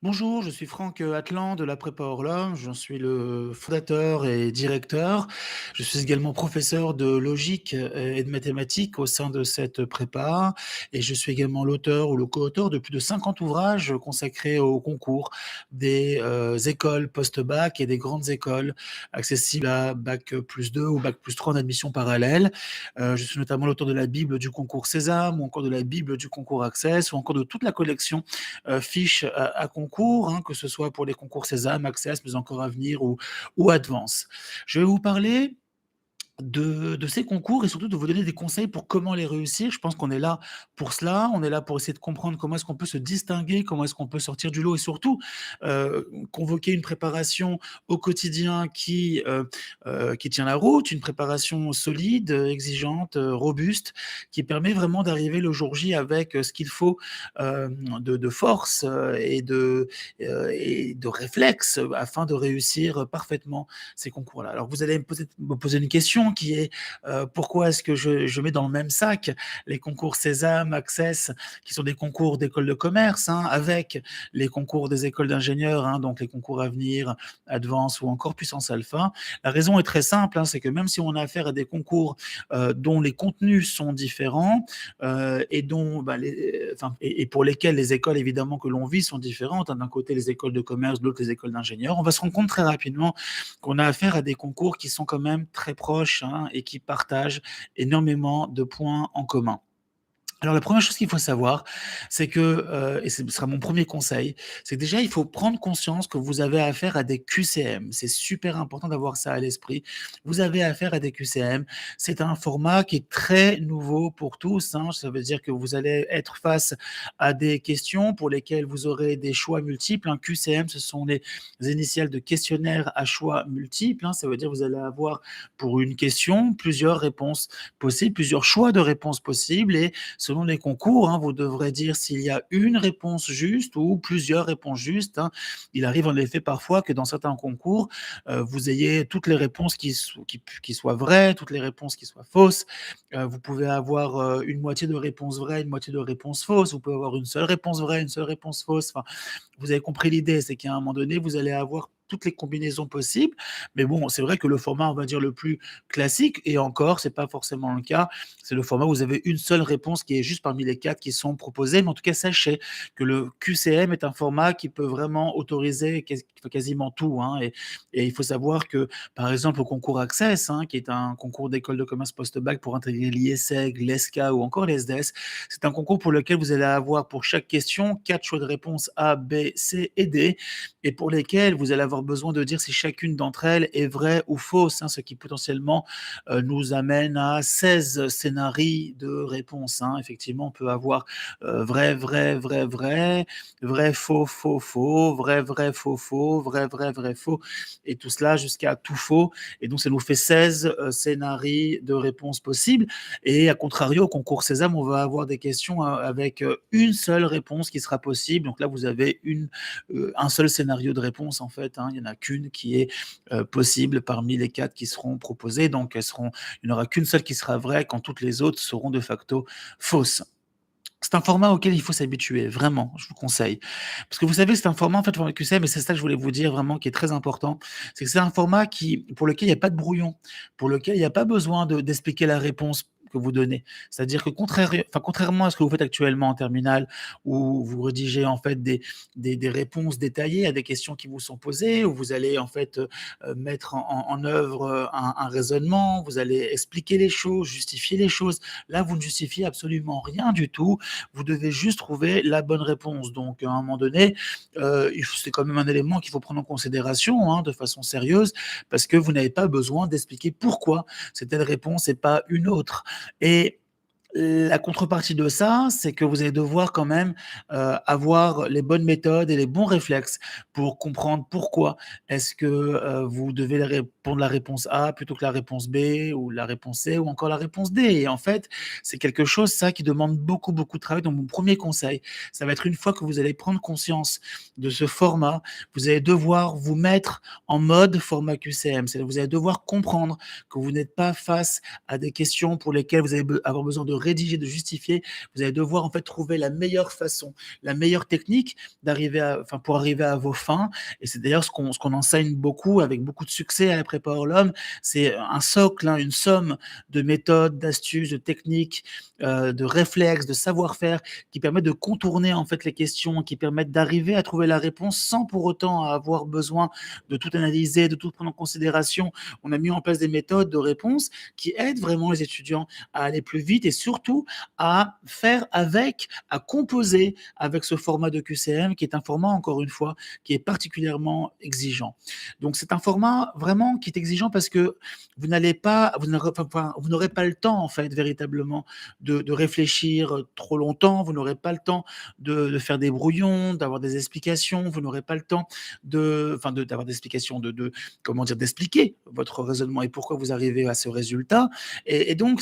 Bonjour, je suis Franck Atlan de la Prépa Orlum. J'en suis le fondateur et directeur. Je suis également professeur de logique et de mathématiques au sein de cette prépa. Et je suis également l'auteur ou le co-auteur de plus de 50 ouvrages consacrés au concours des écoles post-bac et des grandes écoles accessibles à bac plus 2 ou bac plus 3 en admission parallèle. Je suis notamment l'auteur de la Bible du concours Sésame ou encore de la Bible du concours Access ou encore de toute la collection fiches à concours, hein, que ce soit pour les concours Sésame, Access, mais encore à venir ou Advance. Je vais vous parler de ces concours et surtout de vous donner des conseils pour comment les réussir. Je pense qu'on est là pour cela. On est là pour essayer de comprendre comment est-ce qu'on peut se distinguer, comment est-ce qu'on peut sortir du lot et surtout convoquer une préparation au quotidien qui tient la route, une préparation solide, exigeante, robuste, qui permet vraiment d'arriver le jour J avec ce qu'il faut de force et de réflexe afin de réussir parfaitement ces concours-là. Alors vous allez peut-être me poser une question qui est pourquoi est-ce que je mets dans le même sac les concours Sésame, Access, qui sont des concours d'école de commerce, hein, avec les concours des écoles d'ingénieurs, hein, donc les concours Avenir, Advance ou encore Puissance Alpha. La raison est très simple, hein, c'est que même si on a affaire à des concours dont les contenus sont différents et dont, et pour lesquels les écoles évidemment que l'on vit sont différentes, hein, d'un côté les écoles de commerce, de l'autre les écoles d'ingénieurs, on va se rendre compte très rapidement qu'on a affaire à des concours qui sont quand même très proches, hein, et qui partagent énormément de points en commun. Alors la première chose qu'il faut savoir, c'est que, et ce sera mon premier conseil, c'est que déjà il faut prendre conscience que vous avez affaire à des QCM. C'est super important d'avoir ça à l'esprit. Vous avez affaire à des QCM. C'est un format qui est très nouveau pour tous, hein. Ça veut dire que vous allez être face à des questions pour lesquelles vous aurez des choix multiples. Un QCM, ce sont les initiales de questionnaire à choix multiples, hein. Ça veut dire que vous allez avoir pour une question plusieurs réponses possibles, plusieurs choix de réponses possibles et selon les concours, hein, vous devrez dire s'il y a une réponse juste ou plusieurs réponses justes, hein. Il arrive en effet parfois que dans certains concours, vous ayez toutes les réponses qui soient vraies, toutes les réponses qui soient fausses. Vous pouvez avoir une moitié de réponse vraie, une moitié de réponse fausse. Vous pouvez avoir une seule réponse vraie, une seule réponse fausse. Enfin, vous avez compris l'idée, c'est qu'à un moment donné, vous allez avoir toutes les combinaisons possibles. Mais bon, c'est vrai que le format, on va dire, le plus classique, et encore, c'est pas forcément le cas, c'est le format où vous avez une seule réponse qui est juste parmi les 4 qui sont proposés. Mais en tout cas, sachez que le QCM est un format qui peut vraiment autoriser quasiment tout, hein. Et il faut savoir que, par exemple, au concours Access, hein, qui est un concours d'école de commerce post-bac pour intégrer l'IESEG, l'ESCA ou encore l'ESDES, c'est un concours pour lequel vous allez avoir pour chaque question 4 choix de réponse A, B, C et D, et pour lesquels vous allez avoir besoin de dire si chacune d'entre elles est vraie ou fausse, hein, ce qui potentiellement nous amène à 16 scénarios de réponses, hein. Effectivement, on peut avoir vrai, vrai, vrai, vrai, vrai, faux, faux, faux, vrai, vrai, faux, faux, vrai, vrai, vrai, faux, et tout cela jusqu'à tout faux. Et donc, ça nous fait 16 scénarios de réponses possibles. Et à contrario, au concours Sésame, on va avoir des questions avec une seule réponse qui sera possible. Donc là, vous avez un seul scénario de réponse, en fait, hein. Il n'y en a qu'une qui est possible parmi les 4 qui seront proposées. Donc, il n'y en aura qu'une seule qui sera vraie quand toutes les autres seront de facto fausses. C'est un format auquel il faut s'habituer, vraiment, je vous conseille. Parce que vous savez, c'est un format, en fait, format QCM, et c'est ça que je voulais vous dire vraiment qui est très important, c'est que c'est un format pour lequel il n'y a pas de brouillon, pour lequel il n'y a pas besoin d'expliquer la réponse que vous donnez. C'est-à-dire que contrairement à ce que vous faites actuellement en terminale, où vous rédigez en fait des réponses détaillées à des questions qui vous sont posées, où vous allez en fait mettre en œuvre un raisonnement, vous allez expliquer les choses, justifier les choses. Là, vous ne justifiez absolument rien du tout. Vous devez juste trouver la bonne réponse. Donc, à un moment donné, c'est quand même un élément qu'il faut prendre en considération, hein, de façon sérieuse, parce que vous n'avez pas besoin d'expliquer pourquoi c'est telle réponse et pas une autre. Et la contrepartie de ça, c'est que vous allez devoir quand même avoir les bonnes méthodes et les bons réflexes pour comprendre pourquoi est-ce que vous devez répondre la réponse A plutôt que la réponse B ou la réponse C ou encore la réponse D. Et en fait, c'est quelque chose, ça, qui demande beaucoup, beaucoup de travail. Donc, mon premier conseil, ça va être une fois que vous allez prendre conscience de ce format, vous allez devoir vous mettre en mode format QCM. C'est-à-dire que vous allez devoir comprendre que vous n'êtes pas face à des questions pour lesquelles vous allez avoir besoin de rédiger, de justifier. Vous allez devoir en fait trouver la meilleure façon, la meilleure technique pour arriver à vos fins. Et c'est d'ailleurs ce qu'on enseigne beaucoup, avec beaucoup de succès à la prépa Orlum. C'est un socle, hein, une somme de méthodes, d'astuces, de techniques, de réflexes, de savoir-faire qui permettent de contourner en fait les questions, qui permettent d'arriver à trouver la réponse sans pour autant avoir besoin de tout analyser, de tout prendre en considération. On a mis en place des méthodes de réponse qui aident vraiment les étudiants à aller plus vite et surtout à faire avec, à composer avec ce format de QCM qui est un format, encore une fois, qui est particulièrement exigeant. Donc c'est un format vraiment qui est exigeant parce que vous n'aurez pas le temps en fait véritablement de réfléchir trop longtemps, vous n'aurez pas le temps de faire des brouillons, d'avoir des explications, vous n'aurez pas le temps d'avoir des explications, comment dire, d'expliquer votre raisonnement et pourquoi vous arrivez à ce résultat. Et donc,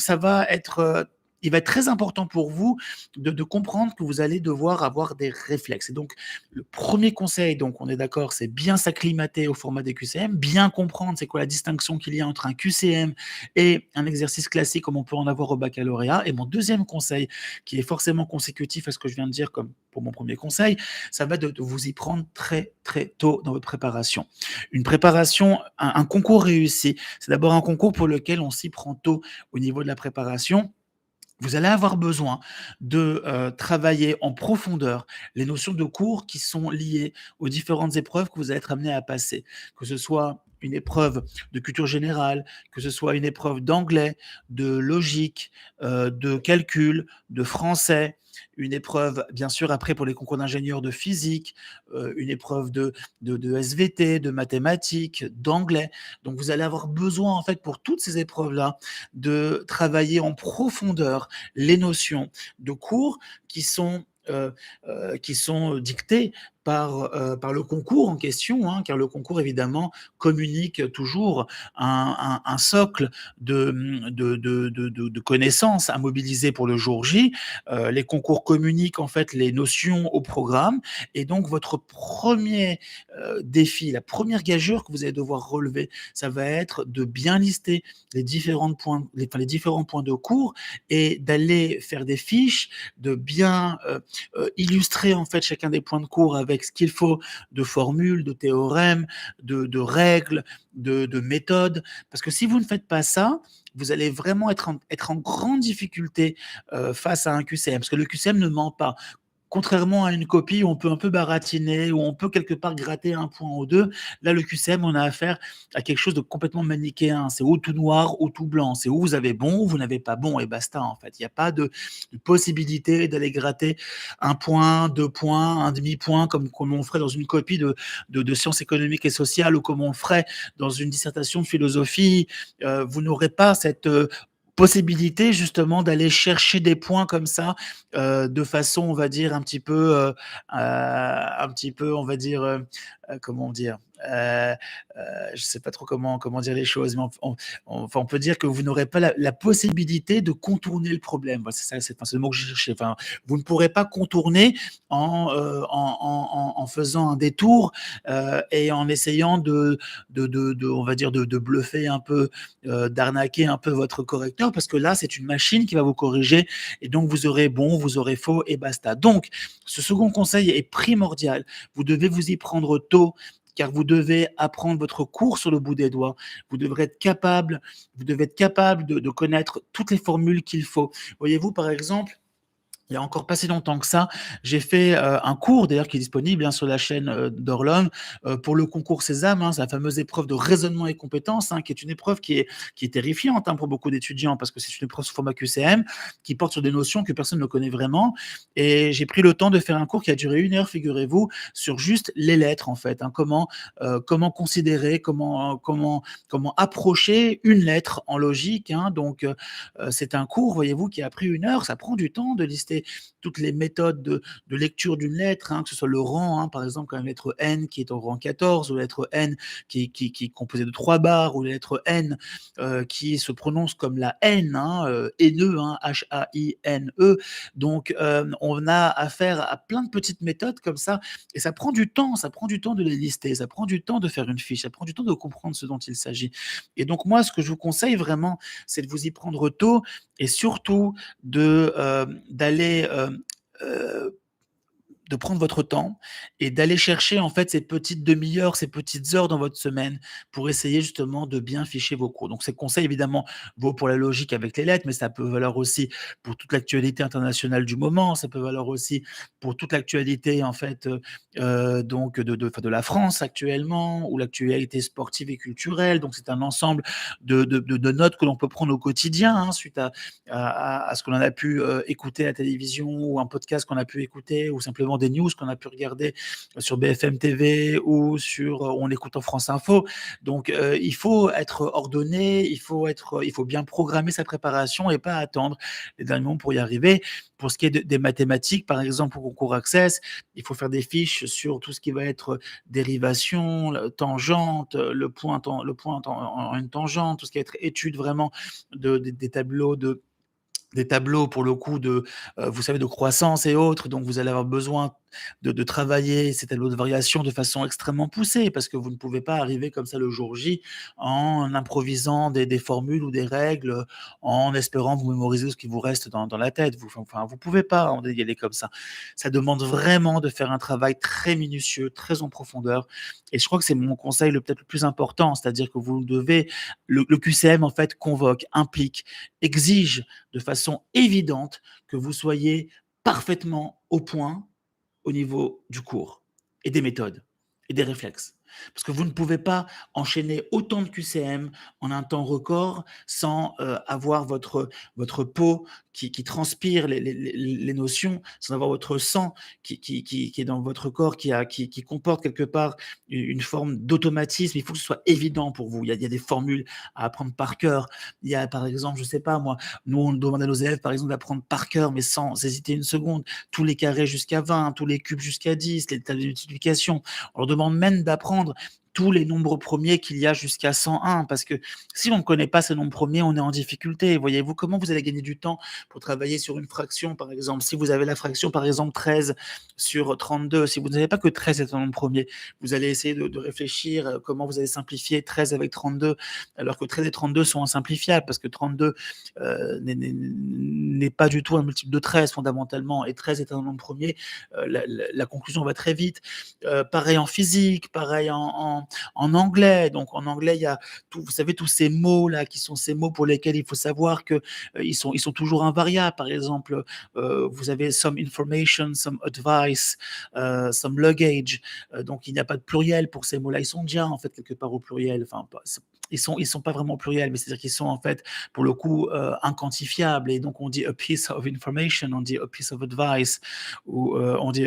il va être très important pour vous de comprendre que vous allez devoir avoir des réflexes. Et donc, le premier conseil, donc on est d'accord, c'est bien s'acclimater au format des QCM, bien comprendre c'est quoi la distinction qu'il y a entre un QCM et un exercice classique comme on peut en avoir au baccalauréat. Et mon deuxième conseil, qui est forcément consécutif à ce que je viens de dire comme pour mon premier conseil, ça va de vous y prendre très très tôt dans votre préparation. Une préparation, un concours réussi, c'est d'abord un concours pour lequel on s'y prend tôt au niveau de la préparation. Vous allez avoir besoin de travailler en profondeur les notions de cours qui sont liées aux différentes épreuves que vous allez être amené à passer, que ce soit une épreuve de culture générale, que ce soit une épreuve d'anglais, de logique, de calcul, de français, une épreuve, bien sûr, après pour les concours d'ingénieurs de physique, une épreuve de SVT, de mathématiques, d'anglais. Donc, vous allez avoir besoin, en fait, pour toutes ces épreuves-là, de travailler en profondeur les notions de cours qui sont dictées par le concours en question, hein, car le concours, évidemment, communique toujours un socle de connaissances à mobiliser pour le jour J. Les concours communiquent en fait les notions au programme, et donc votre premier défi, la première gageure que vous allez devoir relever, ça va être de bien lister les différents points de cours et d'aller faire des fiches, de bien illustrer en fait chacun des points de cours avec ce qu'il faut de formules, de théorèmes, de règles, de méthodes. Parce que si vous ne faites pas ça, vous allez vraiment être en grande difficulté face à un QCM. Parce que le QCM ne ment pas. Contrairement à une copie où on peut un peu baratiner, où on peut quelque part gratter un point ou deux, là, le QCM, on a affaire à quelque chose de complètement manichéen. C'est ou tout noir ou tout blanc. C'est où vous avez bon ou vous n'avez pas bon, et basta, en fait. Il n'y a pas de possibilité d'aller gratter un point, 2 points, un demi-point, comme on ferait dans une copie de sciences économiques et sociales ou comme on le ferait dans une dissertation de philosophie. Vous n'aurez pas cette possibilité justement d'aller chercher des points comme ça de façon, on va dire, on va dire, comment dire, je sais pas trop comment dire les choses, mais on peut dire que vous n'aurez pas la possibilité de contourner le problème. Voilà, c'est ça, c'est le mot que je cherchais. Enfin, vous ne pourrez pas contourner en faisant un détour et en essayant on va dire, de bluffer un peu, d'arnaquer un peu votre correcteur, parce que là, c'est une machine qui va vous corriger et donc vous aurez bon, vous aurez faux et basta. Donc, ce second conseil est primordial. Vous devez vous y prendre tôt, car vous devez apprendre votre cours sur le bout des doigts. Vous devez être capable de connaître toutes les formules qu'il faut. Voyez-vous, par exemple, il y a encore pas si longtemps que ça, j'ai fait un cours d'ailleurs qui est disponible sur la chaîne d'Orlum pour le concours Sésame. C'est la fameuse épreuve de raisonnement et compétences, qui est une épreuve qui est terrifiante pour beaucoup d'étudiants parce que c'est une épreuve sous format QCM qui porte sur des notions que personne ne connaît vraiment. Et j'ai pris le temps de faire un cours qui a duré 1 heure, figurez-vous, sur juste les lettres en fait. Comment considérer, comment approcher une lettre en logique. Donc c'est un cours, voyez-vous, qui a pris 1 heure. Ça prend du temps de lister toutes les méthodes de lecture d'une lettre, hein, que ce soit le rang, hein, par exemple, comme la lettre N qui est au rang 14, ou la lettre N qui est composée de 3 barres, ou la lettre N qui se prononce comme la N, hein, haineux, hein, H-A-I-N-E. Donc, on a affaire à plein de petites méthodes comme ça, et ça prend du temps de les lister, ça prend du temps de faire une fiche, ça prend du temps de comprendre ce dont il s'agit. Et donc moi, ce que je vous conseille vraiment, c'est de vous y prendre tôt, et surtout d'aller de prendre votre temps et d'aller chercher en fait ces petites demi-heures, ces petites heures dans votre semaine pour essayer justement de bien ficher vos cours. Donc ces conseils évidemment vaut pour la logique avec les lettres, mais ça peut valoir aussi pour toute l'actualité internationale du moment, ça peut valoir aussi pour toute l'actualité en fait donc enfin, de la France actuellement, ou l'actualité sportive et culturelle. Donc c'est un ensemble de notes que l'on peut prendre au quotidien, hein, suite à ce qu'on a pu écouter à la télévision, ou un podcast qu'on a pu écouter, ou simplement des news qu'on a pu regarder sur BFM TV, ou on écoute en France Info. Donc il faut être ordonné, il faut bien programmer sa préparation et pas attendre les derniers moments pour y arriver. Pour ce qui est des mathématiques, par exemple, au concours Access, il faut faire des fiches sur tout ce qui va être dérivation, tangente, le point en une tangente, tout ce qui va être étude vraiment des tableaux pour le coup vous savez, de croissance et autres. Donc vous allez avoir besoin de travailler ces tableaux de variation de façon extrêmement poussée, parce que vous ne pouvez pas arriver comme ça le jour J en improvisant des formules ou des règles, en espérant vous mémoriser ce qui vous reste dans la tête. Enfin, vous pouvez pas y aller comme ça. Ça demande vraiment de faire un travail très minutieux, très en profondeur. Et je crois que c'est mon conseil peut-être le plus important, c'est-à-dire que vous devez, le QCM en fait convoque, implique, exige de façon évidente que vous soyez parfaitement au point au niveau du cours et des méthodes et des réflexes. Parce que vous ne pouvez pas enchaîner autant de QCM en un temps record sans avoir votre peau qui transpire les notions, sans avoir votre sang qui est dans votre corps, qui comporte quelque part une forme d'automatisme. Il faut que ce soit évident pour vous. Il y a des formules à apprendre par cœur. Il y a, par exemple, je ne sais pas moi, nous on demande à nos élèves, par exemple, d'apprendre par cœur, mais sans hésiter une seconde, tous les carrés jusqu'à 20, tous les cubes jusqu'à 10, les tables de multiplication. On leur demande même d'apprendre tous les nombres premiers qu'il y a jusqu'à 101, parce que si on ne connaît pas ces nombres premiers, on est en difficulté. Voyez-vous, comment vous allez gagner du temps pour travailler sur une fraction, par exemple? Si vous avez la fraction, par exemple, 13 sur 32, si vous ne savez pas que 13 est un nombre premier, vous allez essayer de réfléchir comment vous allez simplifier 13 avec 32, alors que 13 et 32 sont insimplifiables, parce que 32 n'est pas du tout un multiple de 13 fondamentalement, et 13 est un nombre premier. La conclusion va très vite. Pareil en physique, pareil en anglais. Donc en anglais, il y a vous savez, tous ces mots là qui sont ces mots pour lesquels il faut savoir que ils sont toujours invariables. Par exemple, vous avez some information, some advice, some luggage. Donc il n'y a pas de pluriel pour ces mots-là. Ils sont déjà en fait quelque part au pluriel. Enfin, ils sont pas vraiment pluriels, mais c'est-à-dire qu'ils sont en fait pour le coup inquantifiables. Et donc on dit a piece of information, on dit a piece of advice, ou on dit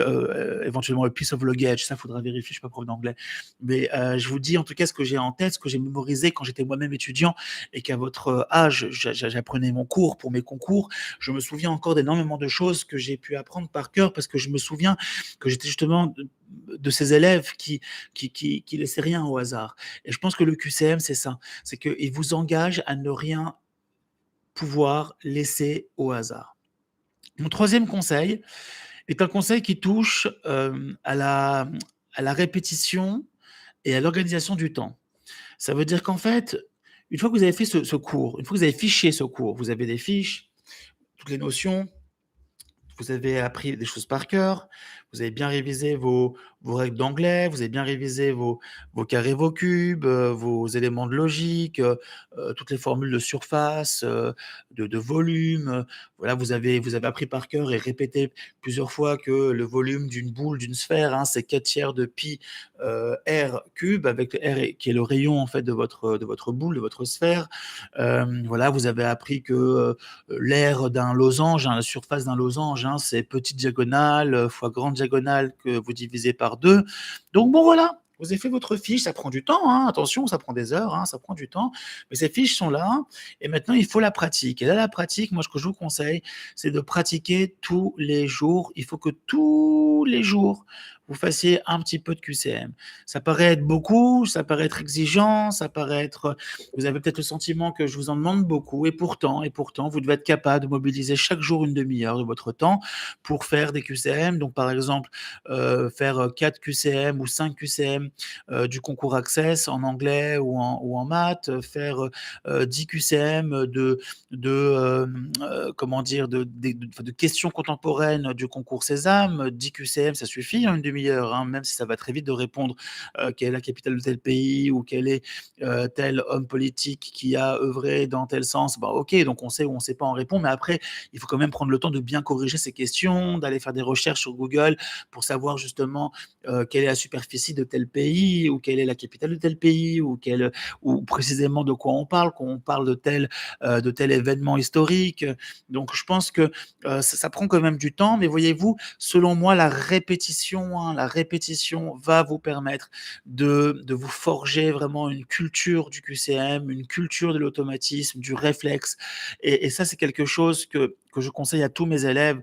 éventuellement a piece of luggage. Ça, faudra vérifier. Je suis pas prof d'anglais, mais je vous dis en tout cas ce que j'ai en tête, ce que j'ai mémorisé quand j'étais moi-même étudiant, et qu'à votre âge, j'apprenais mon cours pour mes concours. Je me souviens encore d'énormément de choses que j'ai pu apprendre par cœur, parce que je me souviens que j'étais justement de ces élèves qui laissaient rien au hasard. Et je pense que le QCM, c'est ça, c'est qu'il vous engage à ne rien pouvoir laisser au hasard. Mon troisième conseil est un conseil qui touche à la répétition et à l'organisation du temps. Ça veut dire qu'en fait, une fois que vous avez fait ce cours, une fois que vous avez fiché ce cours, vous avez des fiches, toutes les notions, vous avez appris des choses par cœur, vous avez bien révisé vos règles d'anglais, vous avez bien révisé vos carrés, vos cubes, vos éléments de logique, toutes les formules de surface, de volume. Voilà, vous avez appris par cœur et répété plusieurs fois que le volume d'une boule, d'une sphère, hein, c'est 4/3 de pi r cube, avec le r qui est le rayon en fait de votre boule, de votre sphère. Voilà, vous avez appris que l'aire d'un losange, hein, la surface d'un losange, hein, c'est petite diagonale fois grande diagonale que vous divisez par 2. Donc bon, voilà, Vous avez fait votre fiche, ça prend du temps, hein, attention, ça prend des heures, hein, ça prend du temps, mais ces fiches sont là et maintenant il faut la pratique et là, la pratique, moi, ce que je vous conseille, c'est de pratiquer tous les jours. Il faut que tous les jours, vous fassiez un petit peu de QCM. Ça paraît être beaucoup, ça paraît être exigeant, ça paraît être, vous avez peut-être le sentiment que je vous en demande beaucoup et pourtant, vous devez être capable de mobiliser chaque jour une demi-heure de votre temps pour faire des QCM. Donc, par exemple, faire 4 QCM ou 5 QCM du concours Access en anglais ou en maths, faire 10 QCM comment dire, de questions contemporaines du concours Sésame. 10 QCM, ça suffit, hein, une demi-heure, hein, même si ça va très vite de répondre quelle est la capitale de tel pays ou quel est tel homme politique qui a œuvré dans tel sens. Bah, ok, donc on sait ou on ne sait pas, on répond, mais après, il faut quand même prendre le temps de bien corriger ces questions, d'aller faire des recherches sur Google pour savoir justement quelle est la superficie de tel pays ou quelle est la capitale de tel pays ou précisément de quoi on parle quand on parle de tel événement historique. Donc je pense que ça prend quand même du temps, mais voyez-vous, selon moi, la répétition va vous permettre de vous forger vraiment une culture du QCM, une culture de l'automatisme, du réflexe. Et ça, c'est quelque chose que je conseille à tous mes élèves.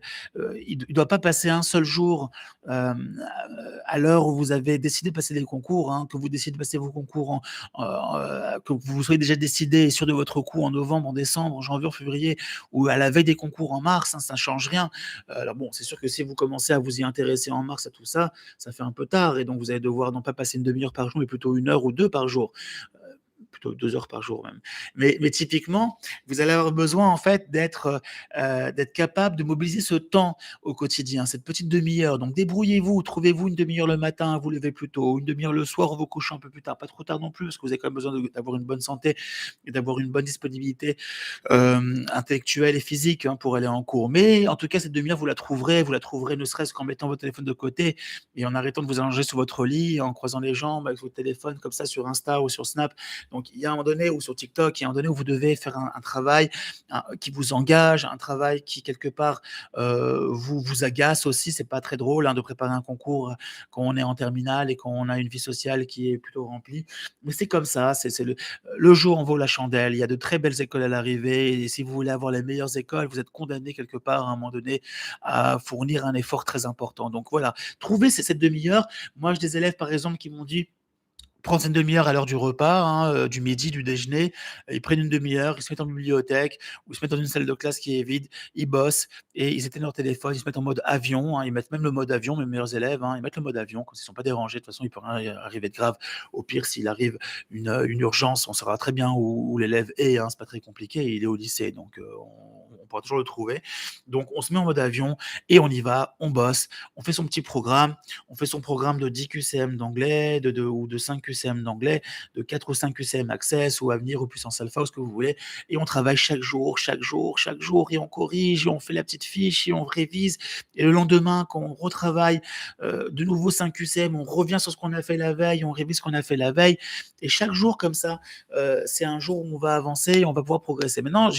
Il ne doit pas passer un seul jour euh, à l'heure où vous avez décidé de passer des concours, hein, que vous décidez de passer vos concours, que vous soyez déjà décidé et sûr de votre coup en novembre, en décembre, en janvier, en février, ou à la veille des concours en mars, hein, ça ne change rien. Alors bon, c'est sûr que si vous commencez à vous y intéresser en mars à tout ça, ça fait un peu tard, et donc vous allez devoir non pas passer une demi-heure par jour, mais plutôt une heure ou deux par jour, plutôt 2 heures par jour même. Mais typiquement, vous allez avoir besoin en fait d'être capable de mobiliser ce temps au quotidien, cette petite demi-heure. Donc débrouillez-vous, trouvez-vous une demi-heure le matin, vous levez plus tôt, une demi-heure le soir, vous couchez un peu plus tard, pas trop tard non plus, parce que vous avez quand même besoin d'avoir une bonne santé et d'avoir une bonne disponibilité intellectuelle et physique, hein, pour aller en cours. Mais en tout cas, cette demi-heure, vous la trouverez ne serait-ce qu'en mettant votre téléphone de côté et en arrêtant de vous allonger sur votre lit, en croisant les jambes avec votre téléphone comme ça sur Insta ou sur Snap. Donc, il y a un moment donné où sur TikTok, il y a un moment donné où vous devez faire un travail qui vous engage, un travail qui, quelque part, vous agace aussi. C'est pas très drôle, hein, de préparer un concours quand on est en terminale et quand on a une vie sociale qui est plutôt remplie. Mais c'est comme ça, c'est le jour en vaut la chandelle. Il y a de très belles écoles à l'arrivée. Et si vous voulez avoir les meilleures écoles, vous êtes condamné quelque part à un moment donné à fournir un effort très important. Donc voilà, trouver cette demi-heure. Moi, j'ai des élèves, par exemple, qui m'ont dit prendre une demi-heure à l'heure du repas, hein, du midi, du déjeuner. Ils prennent une demi-heure, ils se mettent en bibliothèque ou ils se mettent dans une salle de classe qui est vide, ils bossent et ils éteignent leur téléphone, ils se mettent en mode avion, hein, ils mettent même le mode avion, mes meilleurs élèves, hein, ils mettent le mode avion, quand ils ne sont pas dérangés, de toute façon, il peut rien arriver de grave. Au pire, s'il arrive une urgence, on saura très bien où l'élève est, hein, c'est pas très compliqué, il est au lycée, donc on pourra toujours le trouver. Donc on se met en mode avion et on y va, on bosse, on fait son petit programme, on fait son programme de 10 QCM d'anglais, ou de 5 QCM d'anglais, de 4 ou 5 QCM Access ou Avenir ou Puissance Alpha ou ce que vous voulez. Et on travaille chaque jour, chaque jour, chaque jour, et on corrige, et on fait la petite fiche, et on révise. Et le lendemain, quand on retravaille de nouveau 5 QCM, on revient sur ce qu'on a fait la veille, on révise ce qu'on a fait la veille. Et chaque jour comme ça, c'est un jour où on va avancer et on va pouvoir progresser. Maintenant,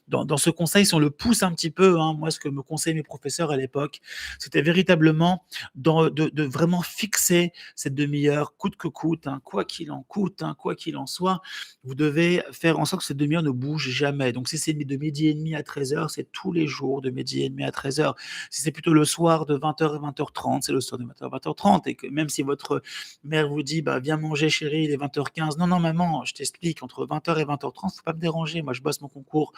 dans ce conseil, si on le pousse un petit peu, hein, moi, ce que me conseillaient mes professeurs à l'époque, c'était véritablement de vraiment fixer cette demi-heure coûte que coûte, hein, quoi qu'il en coûte, hein, quoi qu'il en soit. Vous devez faire en sorte que cette demi-heure ne bouge jamais. Donc, si c'est de midi et demi à 13h, c'est tous les jours de midi et demi à 13h. Si c'est plutôt le soir de 20h à 20h30, c'est le soir de 20h à 20h30. Et que même si votre mère vous dit, bah, viens manger, chérie, il est 20h15. Non, non, maman, je t'explique, entre 20h et 20h30, faut pas me déranger. Moi, je bosse mon concours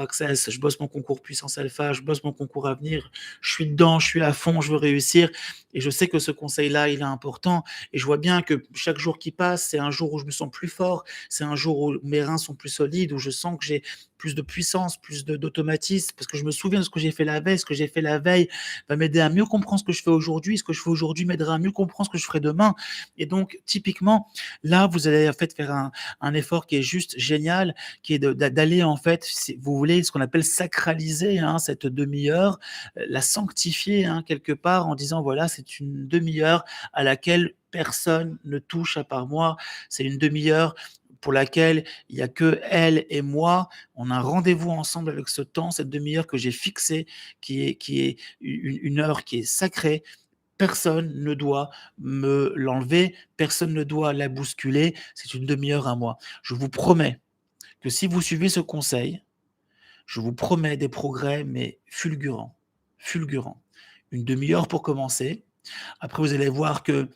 Access, je bosse mon concours Puissance Alpha, je bosse mon concours Avenir. Je suis dedans, je suis à fond, je veux réussir. Et je sais que ce conseil-là, il est important. Et je vois bien que chaque jour qui passe, c'est un jour où je me sens plus fort, c'est un jour où mes reins sont plus solides, où je sens que j'ai plus de puissance, plus d'automatisme, parce que je me souviens de ce que j'ai fait la veille. Ce que j'ai fait la veille va m'aider à mieux comprendre ce que je fais aujourd'hui. Ce que je fais aujourd'hui m'aidera à mieux comprendre ce que je ferai demain. Et donc, typiquement, là, vous allez en fait faire un effort qui est juste génial, qui est d'aller en fait, si vous voulez, ce qu'on appelle sacraliser, hein, cette demi-heure, la sanctifier, hein, quelque part en disant voilà, c'est une demi-heure à laquelle personne ne touche à part moi. C'est une demi-heure pour laquelle il n'y a que elle et moi. On a un rendez-vous ensemble avec ce temps, cette demi-heure que j'ai fixée, qui est une heure qui est sacrée. Personne ne doit me l'enlever, personne ne doit la bousculer, c'est une demi-heure à moi. Je vous promets que si vous suivez ce conseil, je vous promets des progrès, mais fulgurants, fulgurants. Une demi-heure pour commencer. Après, vous allez voir que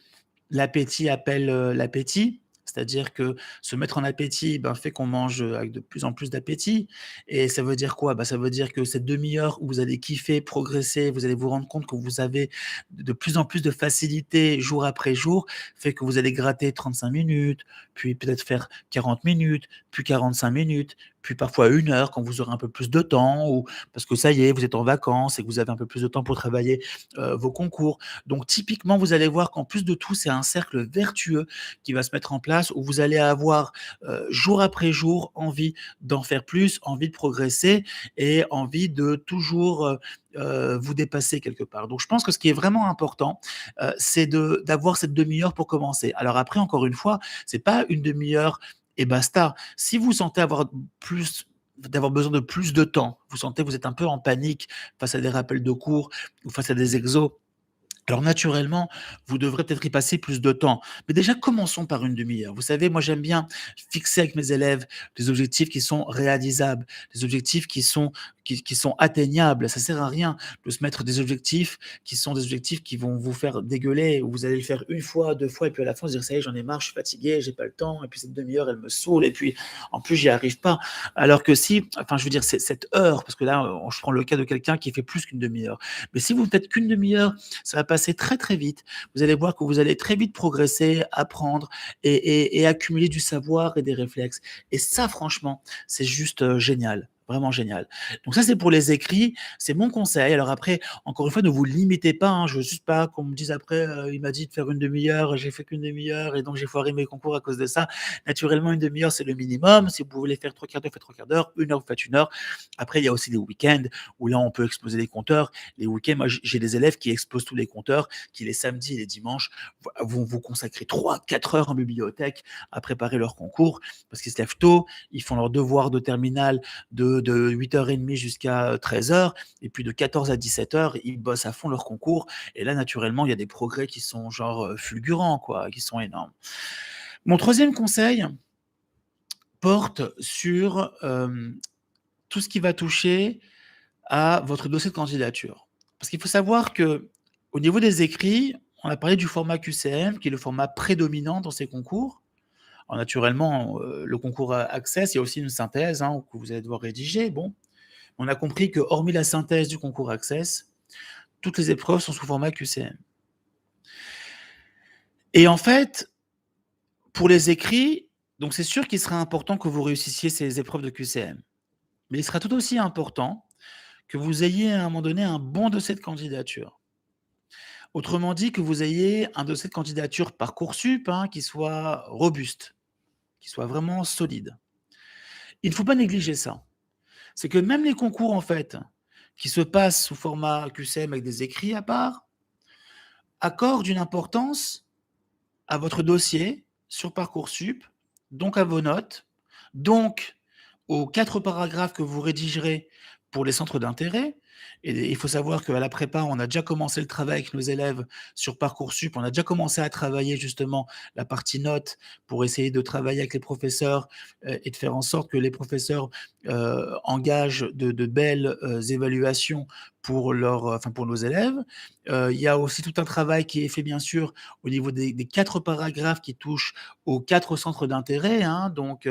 l'appétit appelle l'appétit, c'est-à-dire que se mettre en appétit ben, fait qu'on mange avec de plus en plus d'appétit. Et ça veut dire quoi? Ben, ça veut dire que cette demi-heure où vous allez kiffer, progresser, vous allez vous rendre compte que vous avez de plus en plus de facilité jour après jour, fait que vous allez gratter 35 minutes, puis peut-être faire 40 minutes, puis 45 minutes, puis parfois 1 heure quand vous aurez un peu plus de temps, ou parce que ça y est, vous êtes en vacances et que vous avez un peu plus de temps pour travailler vos concours. Donc typiquement, vous allez voir qu'en plus de tout, c'est un cercle vertueux qui va se mettre en place où vous allez avoir jour après jour envie d'en faire plus, envie de progresser et envie de toujours vous dépasser quelque part. Donc je pense que ce qui est vraiment important, c'est d'avoir cette demi-heure pour commencer. Alors après, encore une fois, c'est pas une demi-heure et basta. Si vous sentez d'avoir besoin de plus de temps, vous sentez que vous êtes un peu en panique face à des rappels de cours ou face à des exos, alors naturellement, vous devrez peut-être y passer plus de temps. Mais déjà, commençons par une demi-heure. Vous savez, moi j'aime bien fixer avec mes élèves des objectifs qui sont réalisables, des objectifs qui sont atteignables. Ça sert à rien de se mettre des objectifs qui sont des objectifs qui vont vous faire dégueuler, où vous allez le faire une fois, deux fois, et puis à la fin, vous dire, ça y est, j'en ai marre, je suis fatigué, j'ai pas le temps, et puis cette demi-heure, elle me saoule, et puis en plus, j'y arrive pas. Alors que si, enfin, je veux dire, c'est cette heure, parce que là, je prends le cas de quelqu'un qui fait plus qu'une demi-heure. Mais si vous ne faites qu'une demi-heure, ça va passer très très vite. Vous allez voir que vous allez très vite progresser, apprendre et accumuler du savoir et des réflexes. Et ça, franchement, c'est juste génial. Vraiment génial. Donc ça, c'est pour les écrits. C'est mon conseil. Alors après, encore une fois, ne vous limitez pas. Hein. Je veux juste pas qu'on me dise après, il m'a dit de faire une demi-heure, j'ai fait qu'une demi-heure et donc j'ai foiré mes concours à cause de ça. Naturellement, une demi-heure, c'est le minimum. Si vous voulez faire 3 quarts d'heure, faites 3 quarts d'heure. 1 heure, vous faites 1 heure. Après, il y a aussi les week-ends où là, on peut exploser les compteurs. Les week-ends, moi, j'ai des élèves qui explosent tous les compteurs, qui les samedis et les dimanches vont vous consacrer 3, 4 heures en bibliothèque à préparer leur concours parce qu'ils se lèvent tôt, ils font leurs devoirs de terminale de 8h30 jusqu'à 13 heures et puis de 14 à 17 heures, ils bossent à fond leur concours. Et là, naturellement, il y a des progrès qui sont genre fulgurants, quoi, qui sont énormes. Mon troisième conseil porte sur tout ce qui va toucher à votre dossier de candidature. Parce qu'il faut savoir que au niveau des écrits, on a parlé du format QCM, qui est le format prédominant dans ces concours. Alors naturellement, le concours Access, il y a aussi une synthèse que vous allez devoir rédiger. Bon, on a compris que hormis la synthèse du concours Access, toutes les épreuves sont sous format QCM. Et en fait, pour les écrits, donc c'est sûr qu'il sera important que vous réussissiez ces épreuves de QCM. Mais il sera tout aussi important que vous ayez à un moment donné un bon dossier de candidature. Autrement dit, que vous ayez un dossier de candidature Parcoursup qui soit robuste, qui soit vraiment solide. Il ne faut pas négliger ça. C'est que même les concours, en fait, qui se passent sous format QCM avec des écrits à part, accordent une importance à votre dossier sur Parcoursup, donc à vos notes, donc aux 4 paragraphes que vous rédigerez pour les centres d'intérêt. Et il faut savoir qu'à la prépa, on a déjà commencé le travail avec nos élèves sur Parcoursup. On a déjà commencé à travailler justement la partie notes pour essayer de travailler avec les professeurs et de faire en sorte que les professeurs engagent de belles évaluations pour nos élèves. Il y a aussi tout un travail qui est fait, bien sûr, au niveau des 4 paragraphes qui touchent aux 4 centres d'intérêt, donc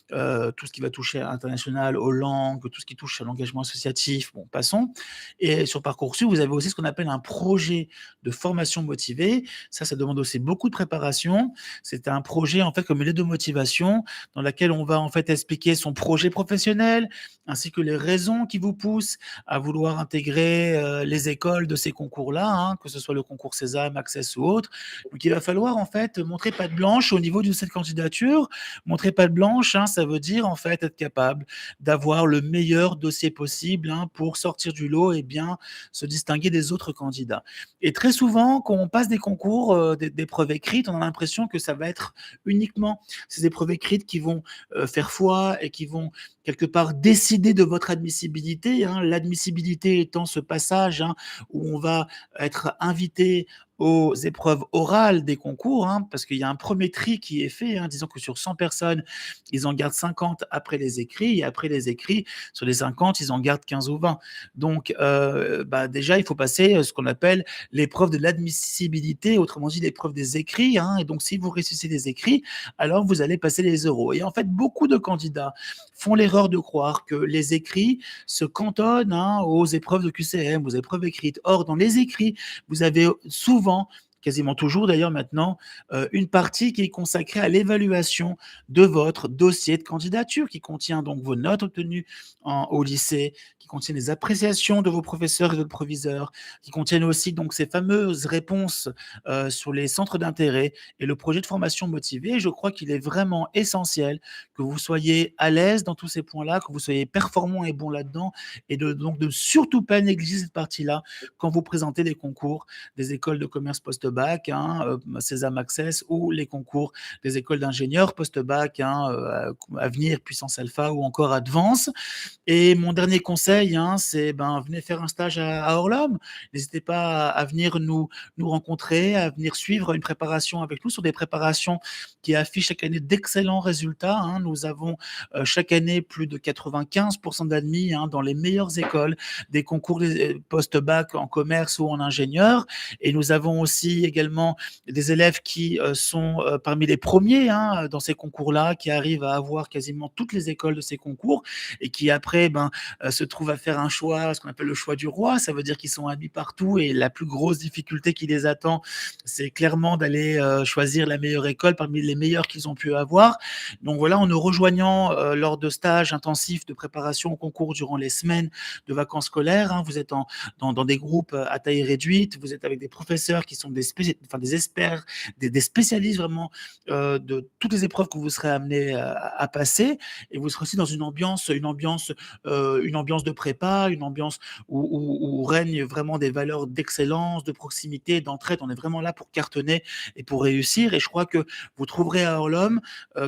tout ce qui va toucher à l'international, aux langues, tout ce qui touche à l'engagement associatif, bon, passons. Et sur Parcoursup, vous avez aussi ce qu'on appelle un projet de formation motivée. Ça demande aussi beaucoup de préparation. C'est un projet, en fait, comme une lettre de motivation dans laquelle on va, en fait, expliquer son projet professionnel ainsi que les raisons qui vous poussent à vouloir intégrer les écoles de ces concours-là, que ce soit le concours Sésame, Access ou autre. Donc, il va falloir, en fait, montrer patte blanche au niveau de cette candidature. Montrer patte blanche, ça veut dire, en fait, être capable d'avoir le meilleur dossier possible pour sortir du lot et bien se distinguer des autres candidats. Et très souvent, quand on passe des concours, d'épreuves écrites, on a l'impression que ça va être uniquement ces épreuves écrites qui vont faire foi et qui vont quelque part décider de votre admissibilité. L'admissibilité étant ce passage où on va être invité aux épreuves orales des concours, hein, parce qu'il y a un premier tri qui est fait, hein. Disons que sur 100 personnes, ils en gardent 50 après les écrits et après les écrits, sur les 50, ils en gardent 15 ou 20. Donc, bah, déjà, il faut passer, ce qu'on appelle l'épreuve de l'admissibilité, autrement dit l'épreuve des écrits, hein. Et donc si vous réussissez les écrits, alors vous allez passer les oraux. Et en fait, beaucoup de candidats font l'erreur de croire que les écrits se cantonnent, hein, aux épreuves de QCM, aux épreuves écrites. Or, dans les écrits, vous avez souvent, quasiment toujours d'ailleurs maintenant, une partie qui est consacrée à l'évaluation de votre dossier de candidature, qui contient donc vos notes obtenues au lycée, qui contient les appréciations de vos professeurs et de proviseurs, qui contiennent aussi donc ces fameuses réponses sur les centres d'intérêt et le projet de formation motivé. Et je crois qu'il est vraiment essentiel que vous soyez à l'aise dans tous ces points-là, que vous soyez performant et bon là-dedans, et donc de surtout pas négliger cette partie-là quand vous présentez les concours des écoles de commerce post-bac, hein, Sésame Access, ou les concours des écoles d'ingénieurs post-bac, hein, Avenir, Puissance Alpha ou encore Advance. Et mon dernier conseil, hein, c'est ben, venez faire un stage à Orlom. N'hésitez pas à venir nous rencontrer, à venir suivre une préparation avec nous sur des préparations qui affichent chaque année d'excellents résultats, hein. Nous avons chaque année plus de 95% d'admis, hein, dans les meilleures écoles des concours post-bac en commerce ou en ingénieur. Et nous avons aussi également des élèves qui sont parmi les premiers, hein, dans ces concours-là, qui arrivent à avoir quasiment toutes les écoles de ces concours et qui après se trouvent à faire un choix, ce qu'on appelle le choix du roi. Ça veut dire qu'ils sont admis partout et la plus grosse difficulté qui les attend, c'est clairement d'aller choisir la meilleure école parmi les meilleures qu'ils ont pu avoir. Donc voilà, en nous rejoignant lors de stages intensifs de préparation au concours durant les semaines de vacances scolaires, hein, vous êtes dans des groupes à taille réduite, vous êtes avec des professeurs qui sont des experts, des spécialistes vraiment de toutes les épreuves que vous serez amenés à passer, et vous serez aussi dans une ambiance de prépa, une ambiance où règnent vraiment des valeurs d'excellence, de proximité, d'entraide. On est vraiment là pour cartonner et pour réussir. Et je crois que vous trouverez à Orlom,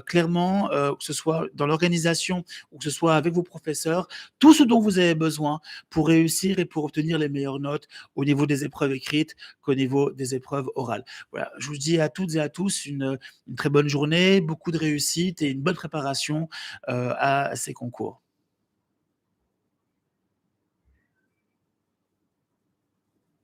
clairement, que ce soit dans l'organisation ou que ce soit avec vos professeurs, tout ce dont vous avez besoin pour réussir et pour obtenir les meilleures notes au niveau des épreuves écrites qu'au niveau des épreuves orales. Voilà, je vous dis à toutes et à tous une très bonne journée, beaucoup de réussite et une bonne préparation à ces concours.